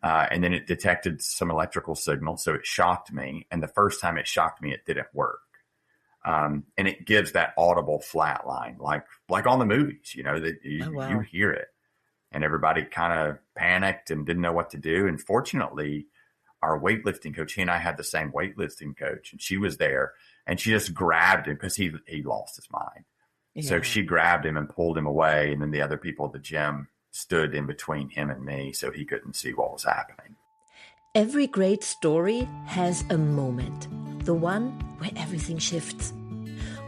And then it detected some electrical signal. So it shocked me. And the first time it shocked me, it didn't work. And it gives that audible flat line, like on the movies, that you hear it. And everybody kind of panicked and didn't know what to do. And fortunately, our weightlifting coach, he and I had the same weightlifting coach, and she was there, and she just grabbed him because he lost his mind. Yeah. So she grabbed him and pulled him away. And then the other people at the gym stood in between him and me so he couldn't see what was happening. Every great story has a moment, the one where everything shifts.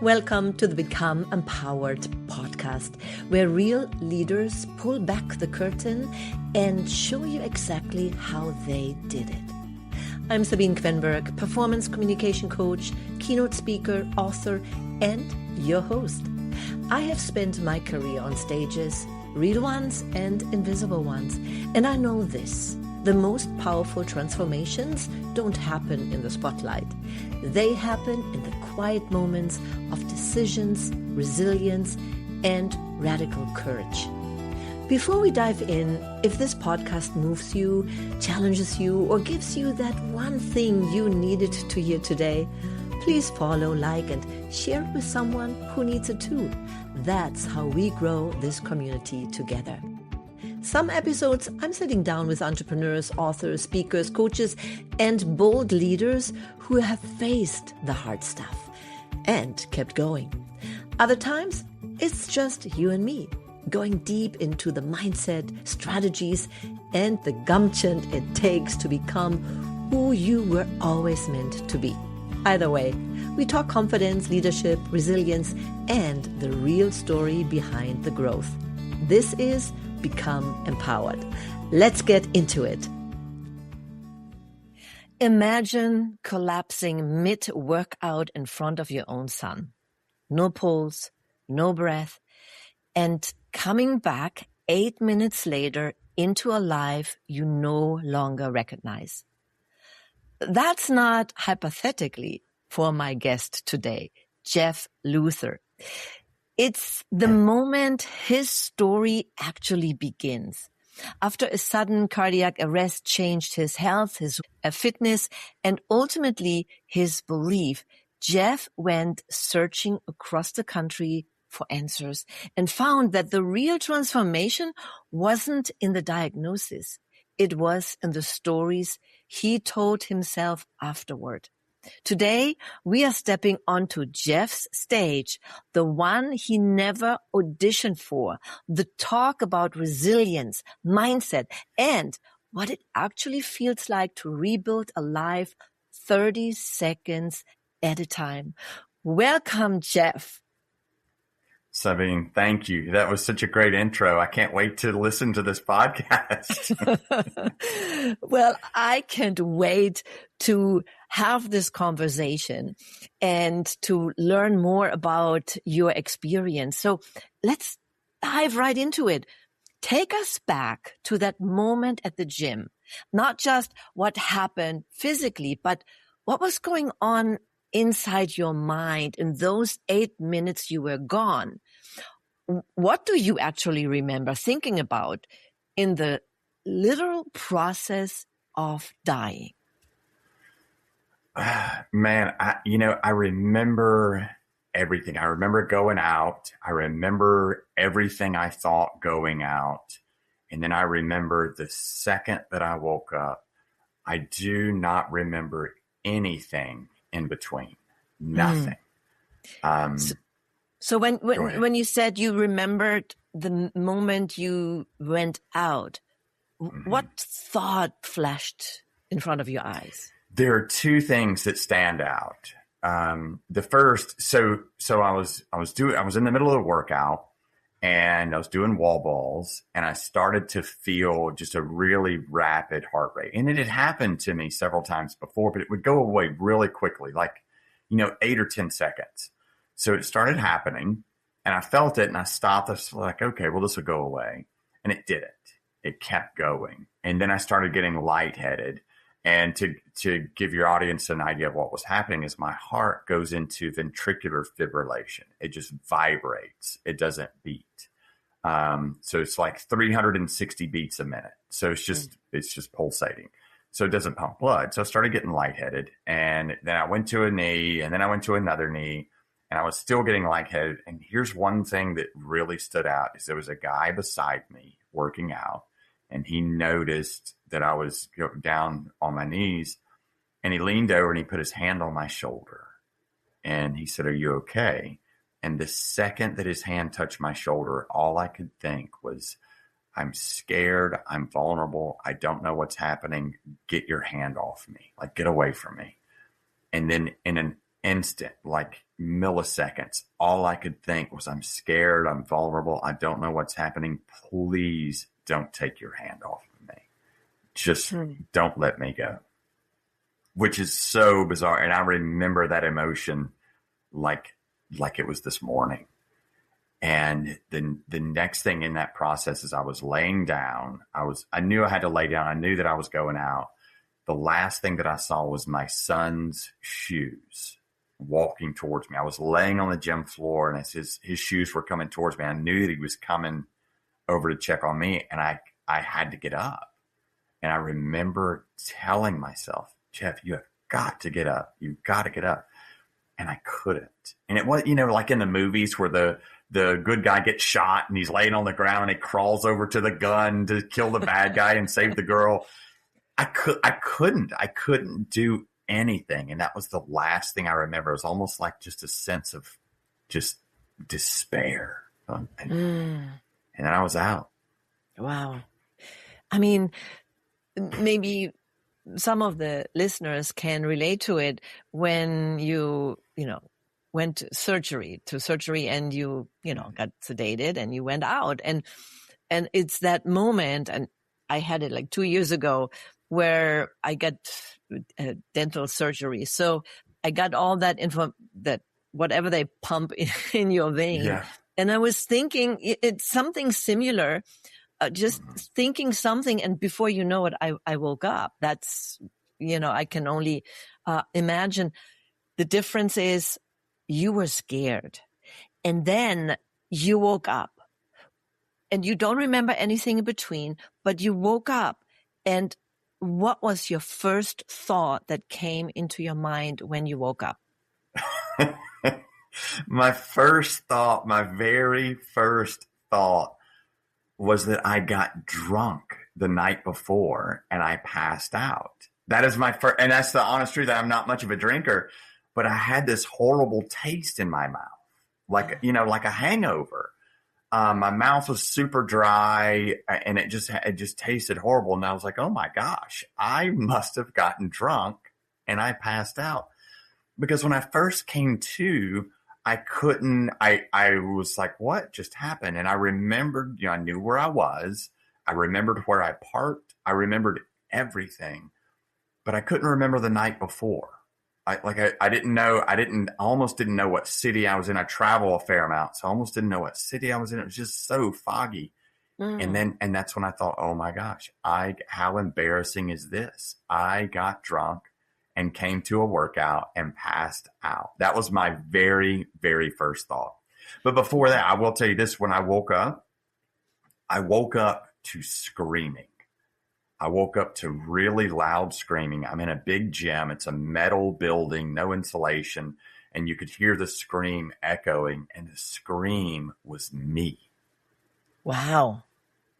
Welcome to the Become Empowered podcast, where real leaders pull back the curtain and show you exactly how they did it. I'm Sabine, performance communication coach, keynote speaker, author, and your host. I have spent my career on stages, real ones and invisible ones, and I know this. The most powerful transformations don't happen in the spotlight. They happen in the quiet moments of decisions, resilience, and radical courage. Before we dive in, if this podcast moves you, challenges you, or gives you that one thing you needed to hear today, please follow, like, and share it with someone who needs it too. That's how we grow this community together. Some episodes, I'm sitting down with entrepreneurs, authors, speakers, coaches, and bold leaders who have faced the hard stuff and kept going. Other times, it's just you and me, going deep into the mindset, strategies, and the gumption it takes to become who you were always meant to be. Either way, we talk confidence, leadership, resilience, and the real story behind the growth. This is Become Empowered. Let's get into it. Imagine collapsing mid-workout in front of your own son. No pulse, no breath, and coming back 8 minutes later into a life you no longer recognize. That's not hypothetically for my guest today, Jeff Luther. It's the moment his story actually begins. After a sudden cardiac arrest changed his health, his fitness, and ultimately his belief, Jeff went searching across the country for answers and found that the real transformation wasn't in the diagnosis. It was in the stories he told himself afterward. Today, we are stepping onto Jeff's stage, the one he never auditioned for, the talk about resilience, mindset, and what it actually feels like to rebuild a life 30 seconds at a time. Welcome, Jeff. Sabine, thank you. That was such a great intro. I can't wait to listen to this podcast. Well, I can't wait to have this conversation and to learn more about your experience. So let's dive right into it. Take us back to that moment at the gym, not just what happened physically, but what was going on inside your mind in those 8 minutes you were gone. What do you actually remember thinking about in the literal process of dying? Man, I remember everything. I remember going out. I remember everything I thought going out. And then I remember the second that I woke up, I do not remember anything in between. Nothing. So when you said you remembered the moment you went out, what thought flashed in front of your eyes? There are two things that stand out. The first, so I was in the middle of the workout and I was doing wall balls and I started to feel just a really rapid heart rate. And it had happened to me several times before, but it would go away really quickly, like, 8 or 10 seconds. So it started happening and I felt it and I stopped. I was like, okay, well, this will go away. And it didn't. It kept going. And then I started getting lightheaded. And to give your audience an idea of what was happening is my heart goes into ventricular fibrillation. It just vibrates. It doesn't beat. So it's like 360 beats a minute. So it's just pulsating. So it doesn't pump blood. So I started getting lightheaded, and then I went to a knee, and then I went to another knee, and I was still getting lightheaded. And here's one thing that really stood out is there was a guy beside me working out, and he noticed that I was down on my knees, and he leaned over and he put his hand on my shoulder, and he said, "Are you okay?" And the second that his hand touched my shoulder, all I could think was, I'm scared. I'm vulnerable. I don't know what's happening. Get your hand off me. Like, get away from me. And then in an instant, like milliseconds, all I could think was, I'm scared. I'm vulnerable. I don't know what's happening. Please don't take your hand off of me. Just don't let me go. Which is so bizarre. And I remember that emotion like it was this morning. And then the next thing in that process is I was laying down. I knew I had to lay down. I knew that I was going out. The last thing that I saw was my son's shoes walking towards me. I was laying on the gym floor, and as his shoes were coming towards me, I knew that he was coming over to check on me, and I had to get up. And I remember telling myself, Jeff, you have got to get up. You've got to get up. And I couldn't. And it was, like in the movies where the good guy gets shot and he's laying on the ground and he crawls over to the gun to kill the bad guy and save the girl. I couldn't do anything. And that was the last thing I remember. It was almost like just a sense of just despair. And then I was out. Wow. I mean, maybe some of the listeners can relate to it when you went to surgery and you got sedated and you went out, and it's that moment. And I had it like 2 years ago where I got dental surgery. So I got all that info, that whatever they pump in your vein. Yeah. And I was thinking it's something similar. Just thinking something, and before you know it, I woke up. That's, I can only imagine. The difference is you were scared, and then you woke up, and you don't remember anything in between, but you woke up. And what was your first thought that came into your mind when you woke up? My very first thought was that I got drunk the night before and I passed out. That is my first, and that's the honest truth. I'm not much of a drinker, but I had this horrible taste in my mouth, like a hangover. My mouth was super dry, and it just tasted horrible. And I was like, oh my gosh, I must have gotten drunk and I passed out. Because when I first came to, I couldn't, I was like, what just happened? And I remembered, I knew where I was. I remembered where I parked. I remembered everything, but I couldn't remember the night before. I almost didn't know what city I was in. I travel a fair amount, so I almost didn't know what city I was in. It was just so foggy. And that's when I thought, oh my gosh, how embarrassing is this? I got drunk and came to a workout and passed out. That was my very, very first thought. But before that, I will tell you this. When I woke up to screaming. I woke up to really loud screaming. I'm in a big gym. It's a metal building, no insulation. And you could hear the scream echoing, and the scream was me. Wow.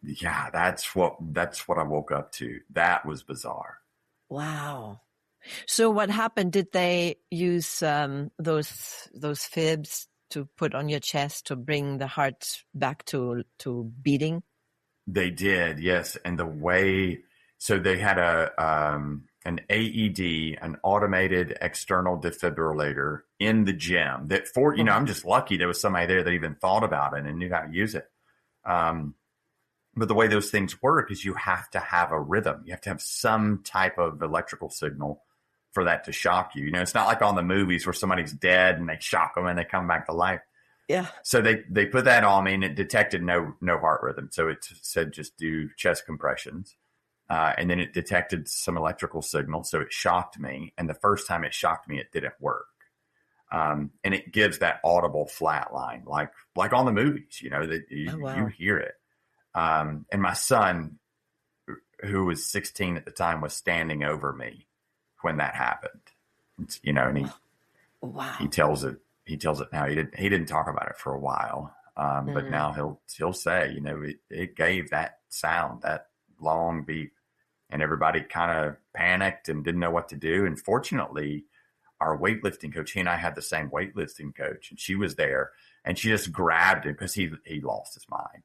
Yeah, that's what I woke up to. That was bizarre. Wow. So what happened? Did they use those fibs to put on your chest to bring the heart back to beating? They did, yes. And so they had an AED, an automated external defibrillator, in the gym. That I'm just lucky there was somebody there that even thought about it and knew how to use it. But the way those things work is you have to have a rhythm. You have to have some type of electrical signal for that to shock you. It's not like on the movies where somebody's dead and they shock them and they come back to life. Yeah. So they put that on me, and it detected no heart rhythm. So it said just do chest compressions. And then it detected some electrical signal. So it shocked me. And the first time it shocked me, it didn't work. And it gives that audible flat line, like on the movies, that you hear it. And my son, who was 16 at the time, was standing over me when that happened. And he tells it now. He didn't talk about it for a while, but now he'll say, it gave that sound, that long beep, and everybody kind of panicked and didn't know what to do. And fortunately, our weightlifting coach, he and I had the same weightlifting coach, and she was there, and she just grabbed him because he lost his mind.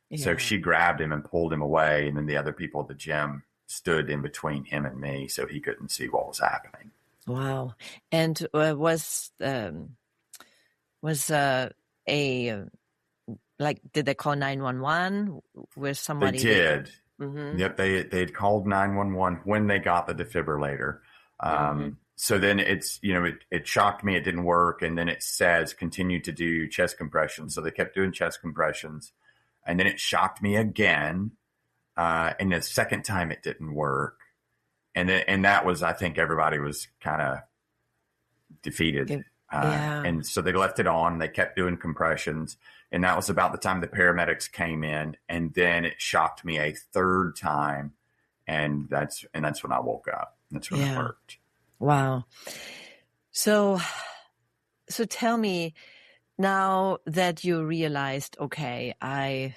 Yeah. So she grabbed him and pulled him away, and then the other people at the gym stood in between him and me so he couldn't see what was happening. Wow. And was did they call 911? Was somebody? They did. Mm-hmm. Yep. They'd called 911 when they got the defibrillator. So then it shocked me. It didn't work. And then it says continue to do chest compressions. So they kept doing chest compressions, and then it shocked me again. And the second time it didn't work. And that was, I think everybody was kind of defeated. And so they left it on. They kept doing compressions. And that was about the time the paramedics came in. And then it shocked me a third time. And that's when I woke up. That's when it worked. Wow. So tell me, now that you realized, okay, I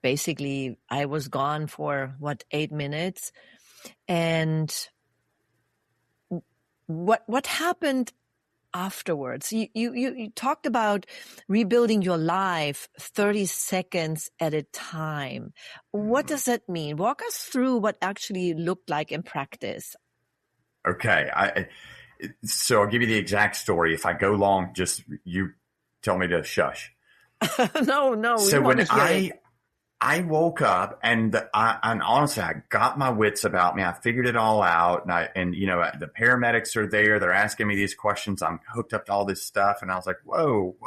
was gone for 8 minutes, and what happened afterwards? You talked about rebuilding your life 30 seconds at a time. What does that mean? Walk us through what actually looked like in practice. Okay. So I'll give you the exact story. If I go long, just you tell me to shush. No. So when I woke up and honestly, I got my wits about me. I figured it all out. And the paramedics are there. They're asking me these questions. I'm hooked up to all this stuff. And I was like, whoa,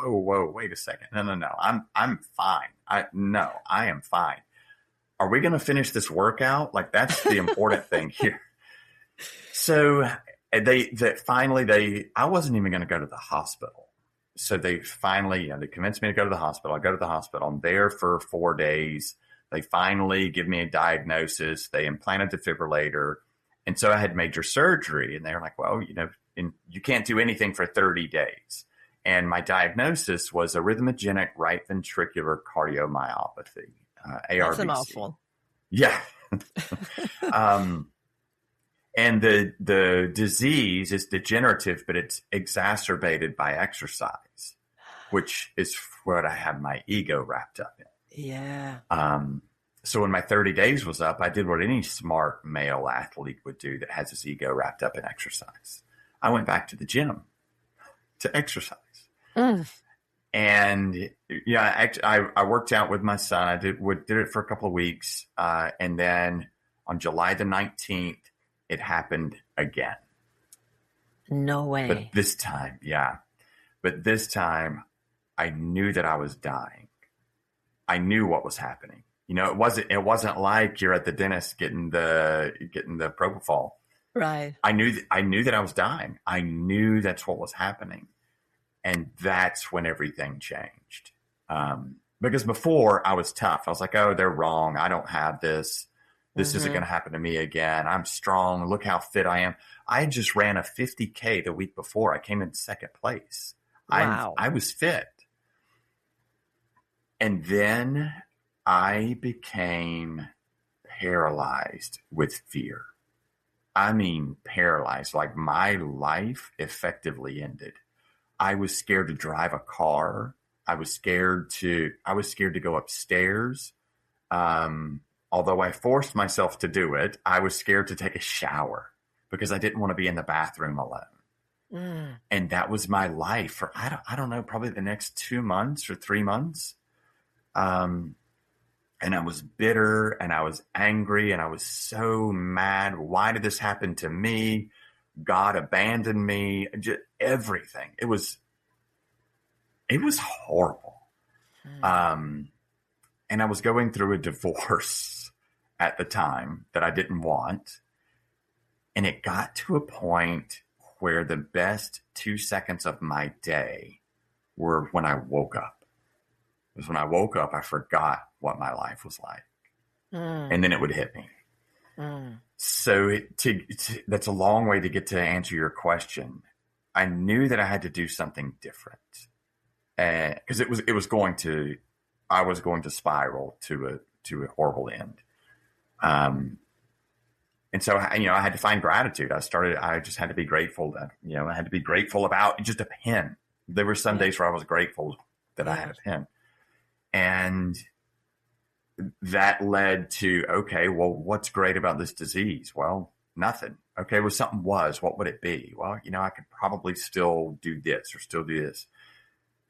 wait a second. No. I'm fine. I am fine. Are we going to finish this workout? Like, that's the important thing here. So I wasn't even going to go to the hospital. So they finally, they convinced me to go to the hospital. I go to the hospital. I'm there for 4 days. They finally give me a diagnosis. They implant a defibrillator. And so I had major surgery. And they were like, well, you can't do anything for 30 days. And my diagnosis was arrhythmogenic right ventricular cardiomyopathy, ARVC. That's a mouthful. Yeah. And the disease is degenerative, but it's exacerbated by exercise, which is what I have my ego wrapped up in. Yeah. So when my 30 days was up, I did what any smart male athlete would do that has his ego wrapped up in exercise. I went back to the gym to exercise. And I worked out with my son. I did it for a couple of weeks. And then on July the 19th, it happened again. No way. But this time, I knew that I was dying. I knew what was happening. It wasn't like you're at the dentist getting the propofol. Right. I knew that I was dying. I knew that's what was happening. And that's when everything changed. Because before I was tough. I was like, oh, they're wrong. I don't have this. This isn't going to happen to me again. I'm strong. Look how fit I am. I just ran a 50K the week before. I came in second place. Wow. I was fit. And then I became paralyzed with fear. I mean, paralyzed. Like, my life effectively ended. I was scared to drive a car. I was scared to go upstairs. Although I forced myself to do it, I was scared to take a shower because I didn't want to be in the bathroom alone. And that was my life for, I don't know, probably the next 2 months or 3 months. And I was bitter and I was angry and I was so mad. Why did this happen to me? God abandoned me. Just everything. It was horrible. And I was going through a divorce at the time that I didn't want. And it got to a point where the best 2 seconds of my day were when I woke up. Because when I woke up, I forgot what my life was like. And then it would hit me. So that's a long way to get to answer your question. I knew that I had to do something different. Because I was going to spiral to a horrible end. And so, I had to find gratitude. I just had to be grateful that, I had to be grateful about just a pen. There were some days where I was grateful that I had a pen. And that led to, okay, well, what's great about this disease? Well, nothing. Okay, well, something was, what would it be? Well, I could probably still do this or still do this.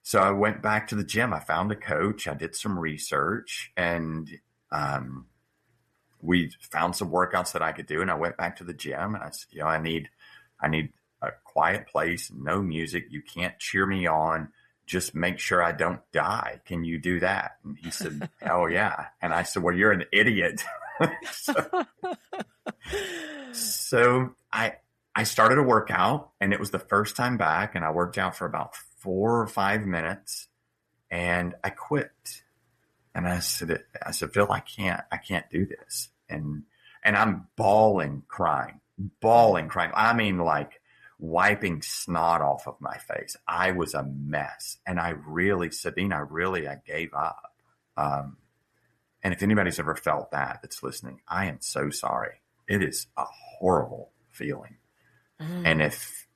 So I went back to the gym. I found a coach. I did some research, and we found some workouts that I could do. And I went back to the gym, and I said, I need a quiet place, no music. You can't cheer me on. Just make sure I don't die. Can you do that? And he said, oh yeah. And I said, well, you're an idiot. So I started a workout, and it was the first time back, and I worked out for about 4 or 5 minutes, and I quit. And I said, Phil, I can't do this. And I'm bawling, crying. I mean, like wiping snot off of my face. I was a mess. And Sabine, I gave up. And if anybody's ever felt that's listening, I am so sorry. It is a horrible feeling. And if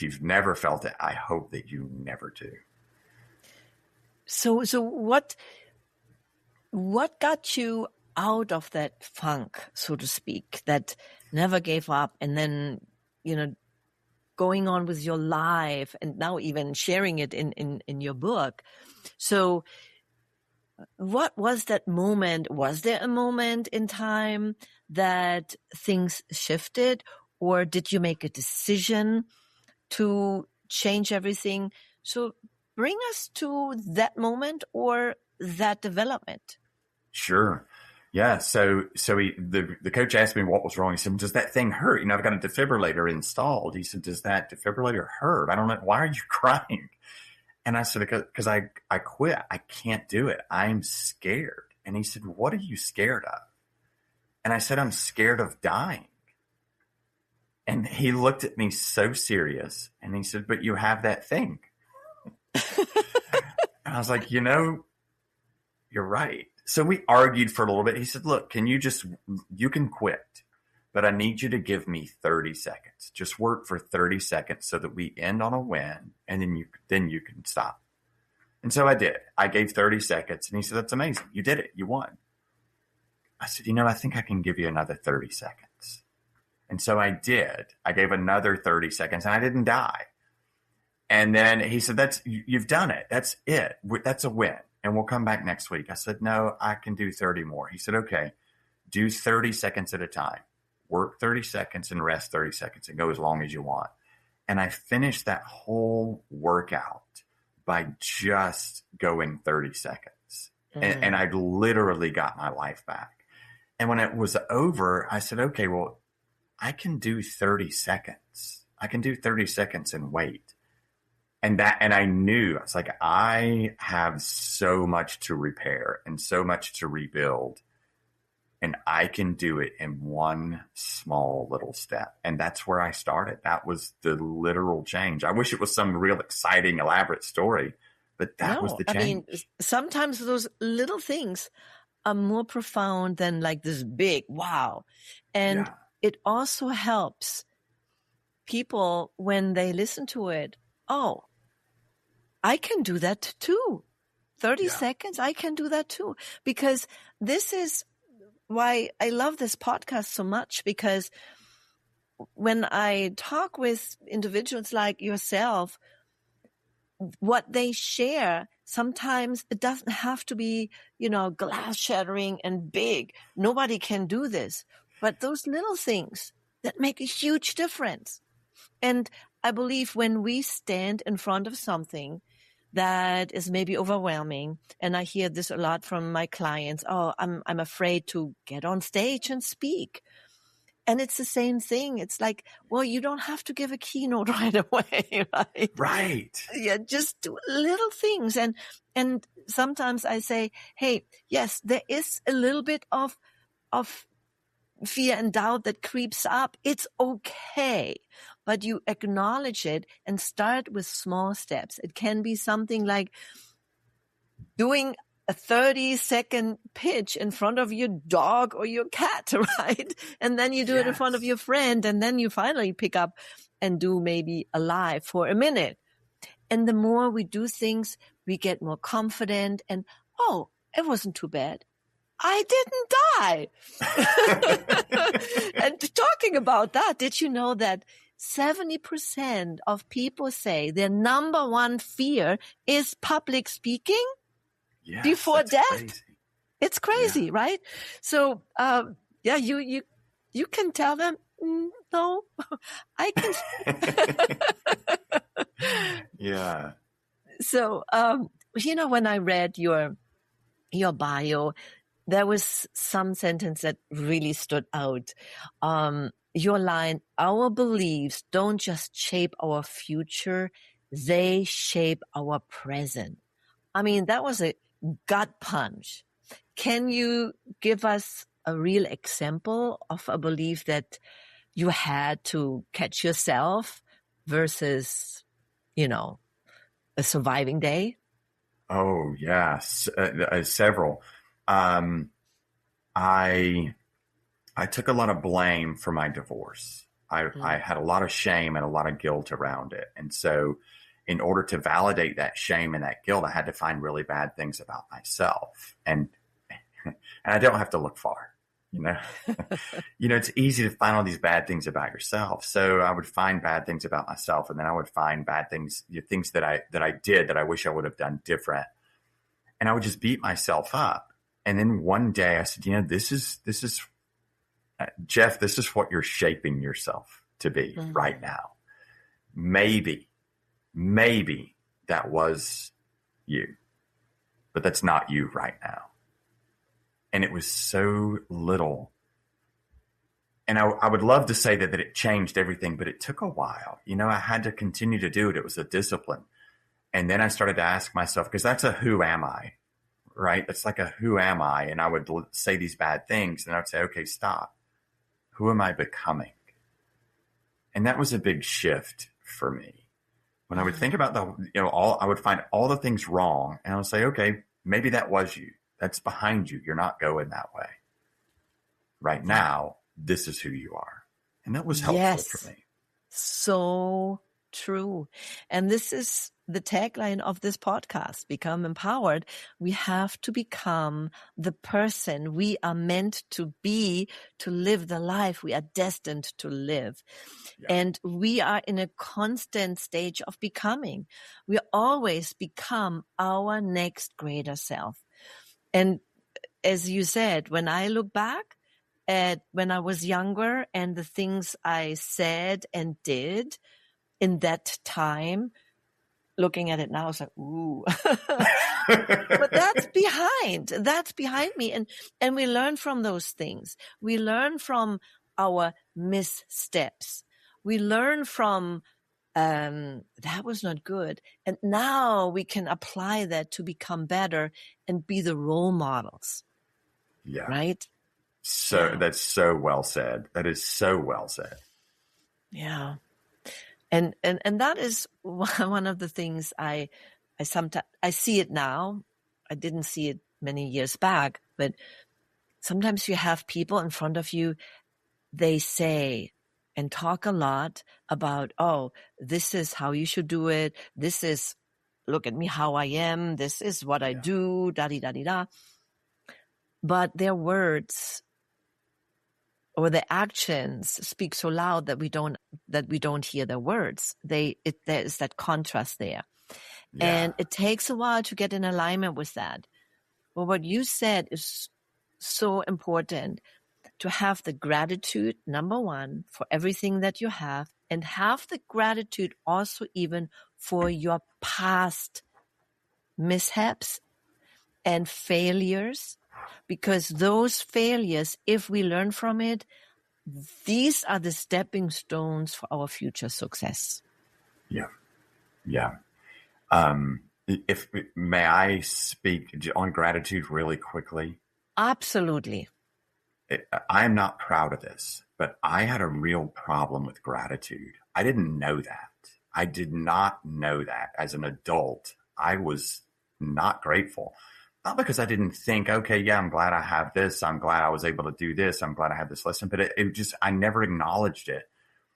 you've never felt it, I hope that you never do. So what got you out of that funk, so to speak, that never gave up, and then, going on with your life, and now even sharing it in your book? So what was that moment? Was there a moment in time that things shifted, or did you make a decision to change everything? So bring us to that moment or that development. Sure. Yeah. So the coach asked me what was wrong. He said, does that thing hurt? I've got a defibrillator installed. He said, does that defibrillator hurt? I don't know. Why are you crying? And I said, because I quit. I can't do it. I'm scared. And he said, what are you scared of? And I said, I'm scared of dying. And he looked at me so serious, and he said, but you have that thing. And I was like, you're right. So we argued for a little bit. He said, look, you can quit, but I need you to give me 30 seconds. Just work for 30 seconds so that we end on a win, and then you can stop. And so I did. I gave 30 seconds, and he said, that's amazing. You did it. You won. I said, I think I can give you another 30 seconds. And so I did. I gave another 30 seconds, and I didn't die. And then he said, you've done it. That's it. That's a win. And we'll come back next week. I said, no, I can do 30 more. He said, okay, do 30 seconds at a time. Work 30 seconds and rest 30 seconds and go as long as you want. And I finished that whole workout by just going 30 seconds. And I literally got my life back. And when it was over, I said, okay, well, I can do 30 seconds. I can do 30 seconds and wait. And I knew, I was like, I have so much to repair and so much to rebuild, and I can do it in one small little step. And that's where I started. That was the literal change. I wish it was some real exciting, elaborate story, but that was the change. I mean, sometimes those little things are more profound than like this big wow. And it also helps people when they listen to it. Oh, I can do that too. 30 seconds, I can do that too. Because this is why I love this podcast so much, because when I talk with individuals like yourself, what they share, sometimes it doesn't have to be, glass shattering and big. Nobody can do this. But those little things that make a huge difference. And I believe when we stand in front of something that is maybe overwhelming, and I hear this a lot from my clients, oh, I'm afraid to get on stage and speak. And it's the same thing. It's like, well, you don't have to give a keynote right away, right? Right. Yeah, just do little things. And sometimes I say, hey, yes, there is a little bit of fear and doubt that creeps up. It's okay, but you acknowledge it and start with small steps. It can be something like doing a 30-second pitch in front of your dog or your cat, right? And then you do it in front of your friend, and then you finally pick up and do maybe a live for a minute. And the more we do things, we get more confident, and oh, it wasn't too bad. I didn't die. And talking about that, did you know that 70% of people say their number one fear is public speaking? Yes, before death? Crazy. It's crazy, right? So, you can tell them, no, I can. Yeah. So, when I read your bio, there was some sentence that really stood out. Your line, our beliefs don't just shape our future, they shape our present. I mean, that was a gut punch. Can you give us a real example of a belief that you had to catch yourself versus, a surviving day? Oh, yes. Several. I took a lot of blame for my divorce. I had a lot of shame and a lot of guilt around it. And so in order to validate that shame and that guilt, I had to find really bad things about myself. And I don't have to look far, it's easy to find all these bad things about yourself. So I would find bad things about myself, and then I would find bad things, things that I did that I wish I would have done different. And I would just beat myself up. And then one day I said, this is Jeff, this is what you're shaping yourself to be right now. Maybe that was you, but that's not you right now. And it was so little. And I would love to say that it changed everything, but it took a while. I had to continue to do it. It was a discipline. And then I started to ask myself, because that's a who am I, right? It's like a who am I? And I would say these bad things, and I would say, okay, stop. Who am I becoming? And that was a big shift for me. When I would think about I would find all the things wrong, and I would say, okay, maybe that was you. That's behind you. You're not going that way. Right now, this is who you are. And that was helpful for me. So true. And this is the tagline of this podcast, Become Empowered. We have to become the person we are meant to be to live the life we are destined to live. Yeah. And we are in a constant stage of becoming. We always become our next greater self. And as you said, when I look back at when I was younger and the things I said and did in that time, looking at it now, it's like, ooh. But that's behind me. And we learn from those things. We learn from our missteps. We learn from that was not good. And now we can apply that to become better and be the role models. Yeah. Right? That's so well said. That is so well said. Yeah. And that is one of the things I sometimes I see it now. I didn't see it many years back, but sometimes you have people in front of you, they say and talk a lot about, oh, this is how you should do it. This is, look at me how I am. This is what I do, da-di-da-di-da. But their words or their actions speak so loud that we don't hear their words. There is that contrast there. Yeah. And it takes a while to get in alignment with that. Well, what you said is so important, to have the gratitude, number one, for everything that you have, and have the gratitude also even for your past mishaps and failures, because those failures, if we learn from it, these are the stepping stones for our future success. Yeah. Yeah. If may I speak on gratitude really quickly? Absolutely. I'm not proud of this, but I had a real problem with gratitude. I didn't know that. I did not know that as an adult. I was not grateful. Not because I didn't think, okay, yeah, I'm glad I have this. I'm glad I was able to do this. I'm glad I have this lesson, but it just, I never acknowledged it.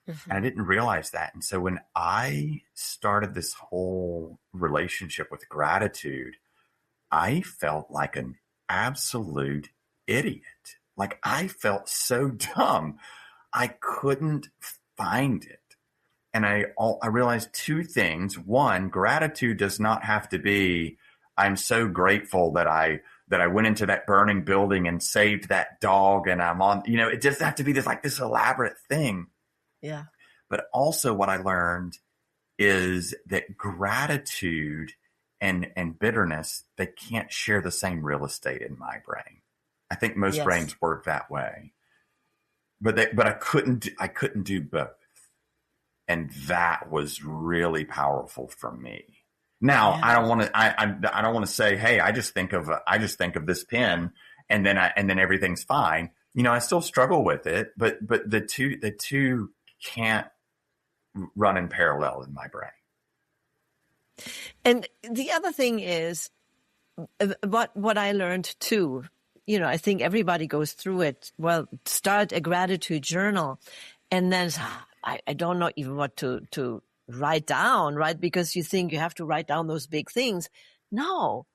And I didn't realize that. And so when I started this whole relationship with gratitude, I felt like an absolute idiot. Like I felt so dumb. I couldn't find it. And I realized two things. One, gratitude does not have to be, I'm so grateful that I went into that burning building and saved that dog and I'm on, it doesn't have to be this elaborate thing. Yeah. But also what I learned is that gratitude and bitterness, they can't share the same real estate in my brain. I think most brains work that way. But I couldn't do both. And that was really powerful for me. Now, I don't want to say, hey, I just think of this pen and then everything's fine. I still struggle with it, but the two can't run in parallel in my brain. And the other thing is what I learned too, I think everybody goes through it. Well, start a gratitude journal and then I don't know even what to write down, right? Because you think you have to write down those big things. No,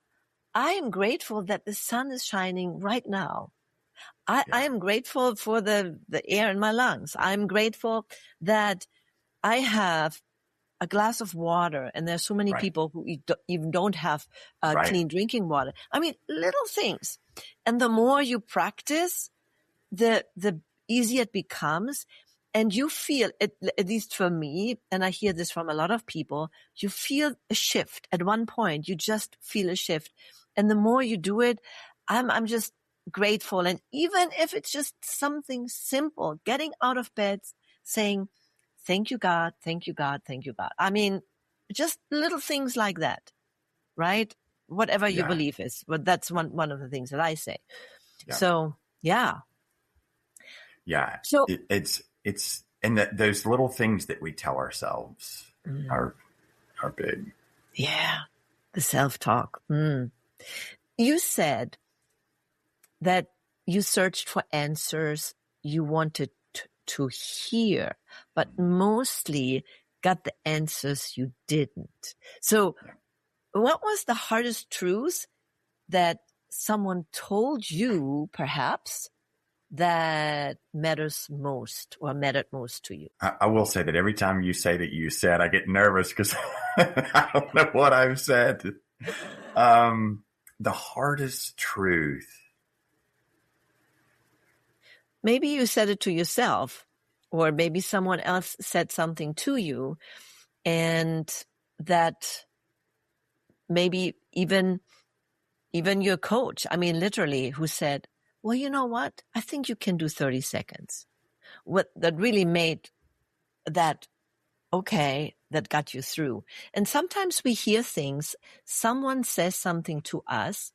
I am grateful that the sun is shining right now. I am grateful for the air in my lungs. I'm grateful that I have a glass of water, and there's so many people who even don't have clean drinking water. I mean, little things. And the more you practice, the easier it becomes. And you feel, at least for me, and I hear this from a lot of people, you feel a shift. At one point, you just feel a shift. And the more you do it, I'm just grateful. And even if it's just something simple, getting out of bed, saying, thank you, God, thank you, God, thank you, God. I mean, just little things like that, right? Whatever you believe is. But that's one of the things that I say. Yeah. So, yeah. Yeah. So it's and those little things that we tell ourselves are big. Yeah. The self-talk. You said that you searched for answers you wanted to hear, but mostly got the answers you didn't. So what was the hardest truth that someone told you, perhaps, that matters most or mattered most to you? I will say that every time you say that you said, I get nervous because I don't know what I've said. The hardest truth. Maybe you said it to yourself, or maybe someone else said something to you, and that maybe even your coach, I mean, literally, who said, well, you know what? I think you can do 30 seconds. What that really made that okay, that got you through. And sometimes we hear things, someone says something to us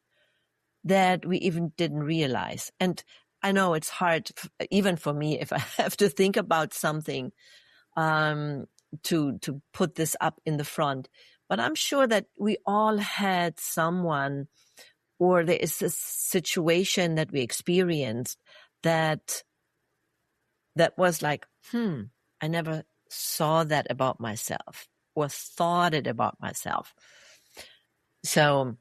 that we even didn't realize. And I know it's hard, even for me, if I have to think about something to put this up in the front. But I'm sure that we all had someone, or there is a situation that we experienced that was like, I never saw that about myself or thought it about myself. So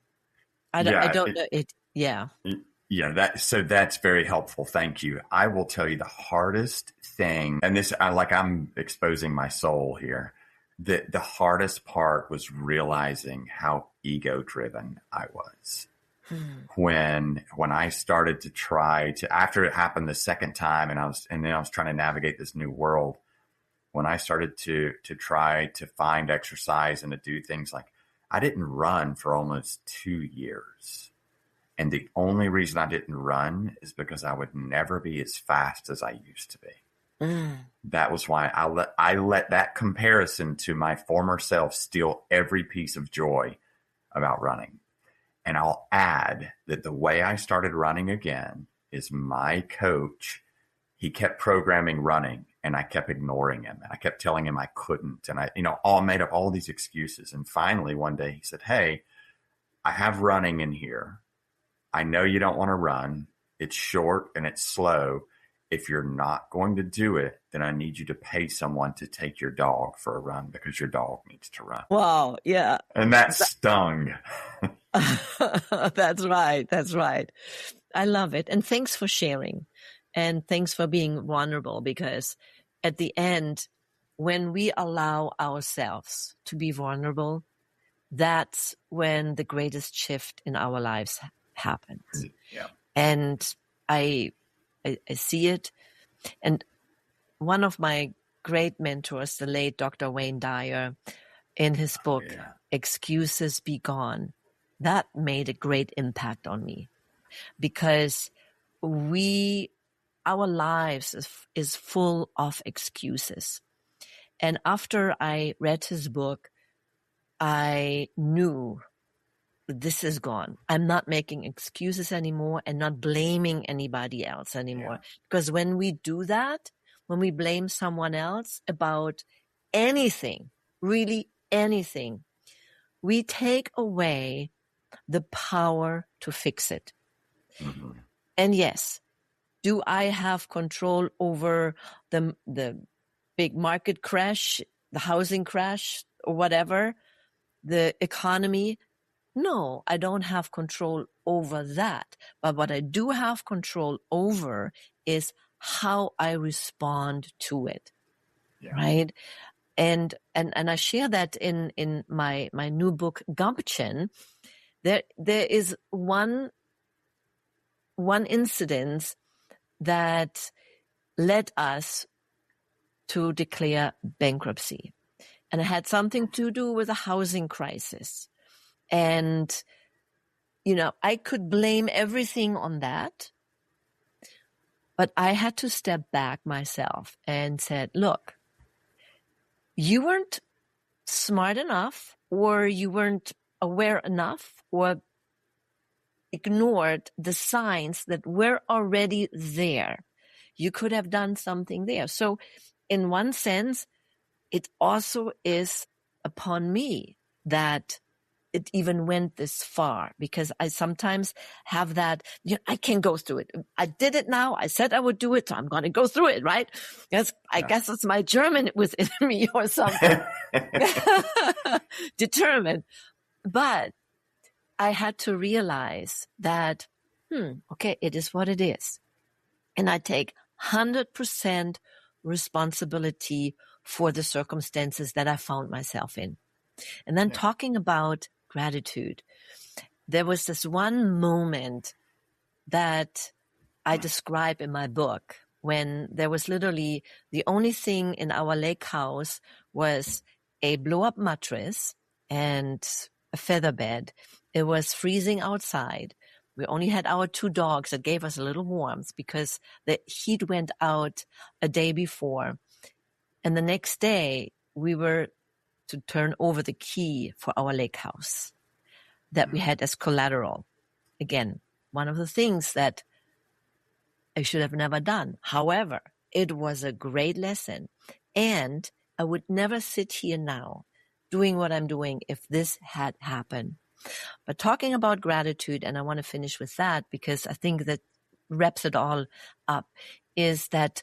I don't know it. Yeah. Yeah, that's very helpful. Thank you. I will tell you the hardest thing, and I'm exposing my soul here. The hardest part was realizing how ego-driven I was. When I started to try to, after it happened the second time, and then I was trying to navigate this new world, when I started to try to find exercise and to do things like, I didn't run for almost 2 years. And the only reason I didn't run is because I would never be as fast as I used to be. That was why I let that comparison to my former self steal every piece of joy about running. And I'll add that the way I started running again is my coach. He kept programming running and I kept ignoring him. And I kept telling him I couldn't. And I, all made up all these excuses. And finally, one day he said, "Hey, I have running in here. I know you don't want to run. It's short and it's slow. If you're not going to do it, then I need you to pay someone to take your dog for a run because your dog needs to run." Wow. Yeah. And that stung. That's right. That's right. I love it. And thanks for sharing. And thanks for being vulnerable, because at the end, when we allow ourselves to be vulnerable, that's when the greatest shift in our lives happens. Yeah. And I see it. And one of my great mentors, the late Dr. Wayne Dyer, in his book, Excuses Be Gone, that made a great impact on me, because our lives is full of excuses. And after I read his book, I knew this is gone. I'm not making excuses anymore and not blaming anybody else anymore. Yeah. Because when we do that, when we blame someone else about anything, really anything, we take away the power to fix it. Mm-hmm. And yes, do I have control over the big market crash, the housing crash, or whatever, the economy? No, I don't have control over that. But what I do have control over is how I respond to it. Yeah. Right? And I share that in my new book, Gumption. There is one incident that led us to declare bankruptcy. And it had something to do with a housing crisis. And, I could blame everything on that. But I had to step back myself and said, look, you weren't smart enough, or you weren't aware enough, or ignored the signs that were already there. You could have done something there. So in one sense, it also is upon me that it even went this far, because I sometimes have that, I can't go through it. I did it now. I said I would do it, so I'm going to go through it, right? Yes, I guess it's my German within me or something. Determined. But I had to realize that, okay, it is what it is. And I take 100% responsibility for the circumstances that I found myself in. And then talking about gratitude, there was this one moment that I describe in my book when there was literally the only thing in our lake house was a blow-up mattress and a feather bed. It was freezing outside. We only had our 2 dogs that gave us a little warmth because the heat went out a day before. And the next day, we were to turn over the key for our lake house that we had as collateral. Again, one of the things that I should have never done. However, it was a great lesson. And I would never sit here now doing what I'm doing if this had happened. But talking about gratitude, and I want to finish with that because I think that wraps it all up, is that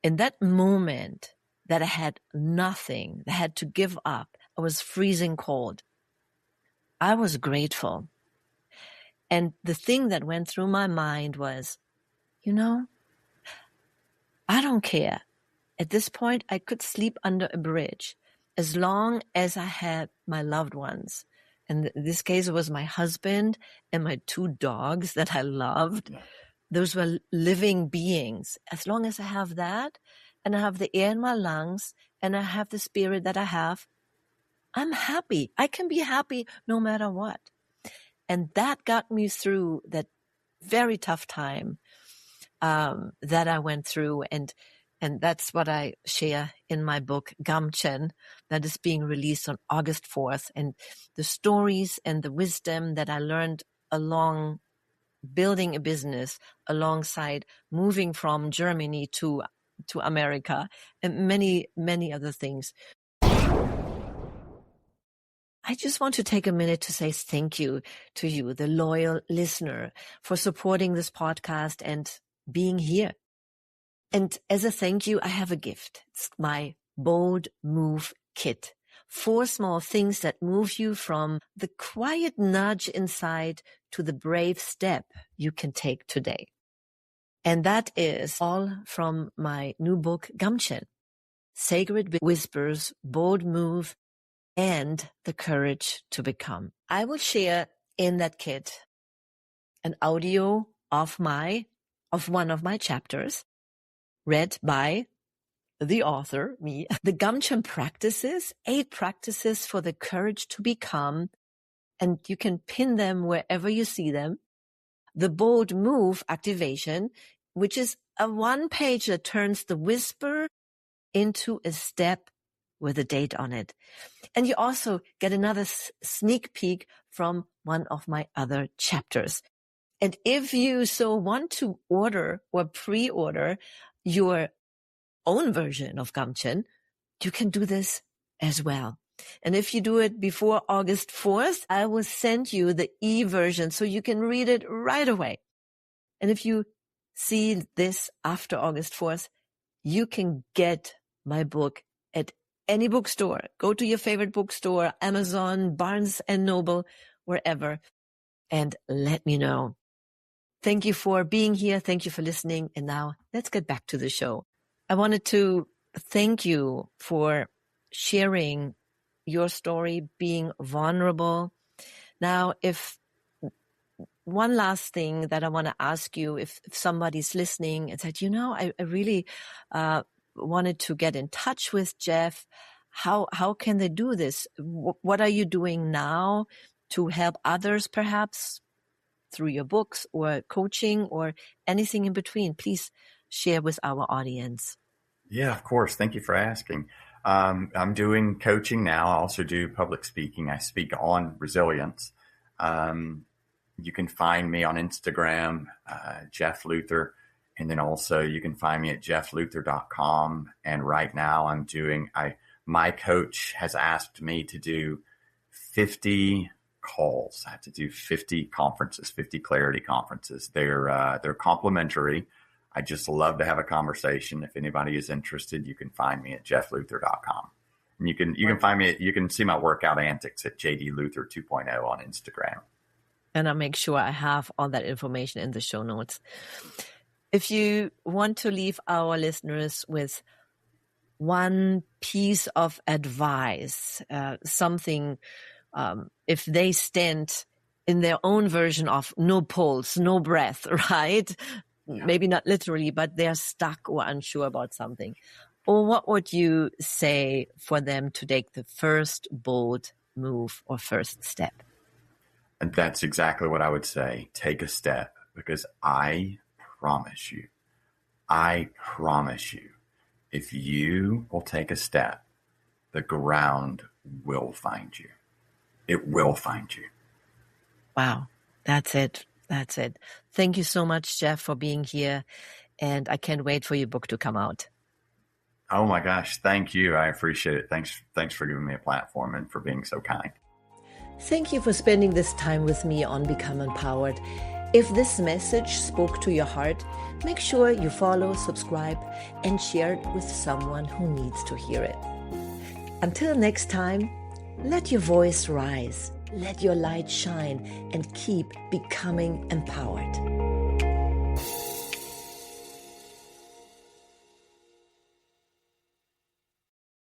in that moment that I had nothing, I had to give up, I was freezing cold, I was grateful. And the thing that went through my mind was, I don't care. At this point, I could sleep under a bridge as long as I had my loved ones. And in this case, it was my husband and my 2 dogs that I loved. Yeah. Those were living beings. As long as I have that, and I have the air in my lungs, and I have the spirit that I have, I'm happy. I can be happy no matter what. And that got me through that very tough time that I went through. And And that's what I share in my book, Gumption, that is being released on August 4th. And the stories and the wisdom that I learned along building a business, alongside moving from Germany to America, and many, many other things. I just want to take a minute to say thank you to you, the loyal listener, for supporting this podcast and being here. And as a thank you, I have a gift. It's my Bold Move Kit. 4 small things that move you from the quiet nudge inside to the brave step you can take today. And that is all from my new book, Gumption, Sacred Whispers, Bold Move, and the Courage to Become. I will share in that kit an audio of one of my chapters, read by the author, me, the Gumption practices, 8 practices for the courage to become, and you can pin them wherever you see them. The Bold Move activation, which is a 1-page that turns the whisper into a step with a date on it. And you also get another sneak peek from one of my other chapters. And if you so want to order or pre-order your own version of Gumption, you can do this as well. And if you do it before August 4th, I will send you the e-version so you can read it right away. And if you see this after August 4th, you can get my book at any bookstore. Go to your favorite bookstore, Amazon, Barnes & Noble, wherever, and let me know. Thank you for being here. Thank you for listening. And now let's get back to the show. I wanted to thank you for sharing your story, being vulnerable. Now, if one last thing that I want to ask you, if somebody's listening and said, I really wanted to get in touch with Jeff, how can they do this? What are you doing now to help others, perhaps through your books or coaching or anything in between? Please share with our audience. Yeah, of course. Thank you for asking. I'm doing coaching now. I also do public speaking. I speak on resilience. You can find me on Instagram, Jeff Luther. And then also you can find me at jeffluther.com. And right now I'm doing, my coach has asked me to do 50 calls. I have to do 50 conferences, 50 clarity conferences. They're complimentary. I just love to have a conversation. If anybody is interested, you can find me at jeffluther.com. And you can find me, you can see my workout antics at JDLuther 2.0 on Instagram. And I'll make sure I have all that information in the show notes. If you want to leave our listeners with one piece of advice, something, if they stand in their own version of no pulse, no breath, right? Yeah. Maybe not literally, but they're stuck or unsure about something. Or what would you say for them to take the first bold move or first step? And that's exactly what I would say. Take a step, because I promise you, if you will take a step, the ground will find you. It will find you. Wow. That's it. Thank you so much, Jeff, for being here. And I can't wait for your book to come out. Oh my gosh. Thank you. I appreciate it. Thanks for giving me a platform and for being so kind. Thank you for spending this time with me on Become Empowered. If this message spoke to your heart, make sure you follow, subscribe, and share it with someone who needs to hear it. Until next time, let your voice rise, let your light shine, and keep becoming empowered.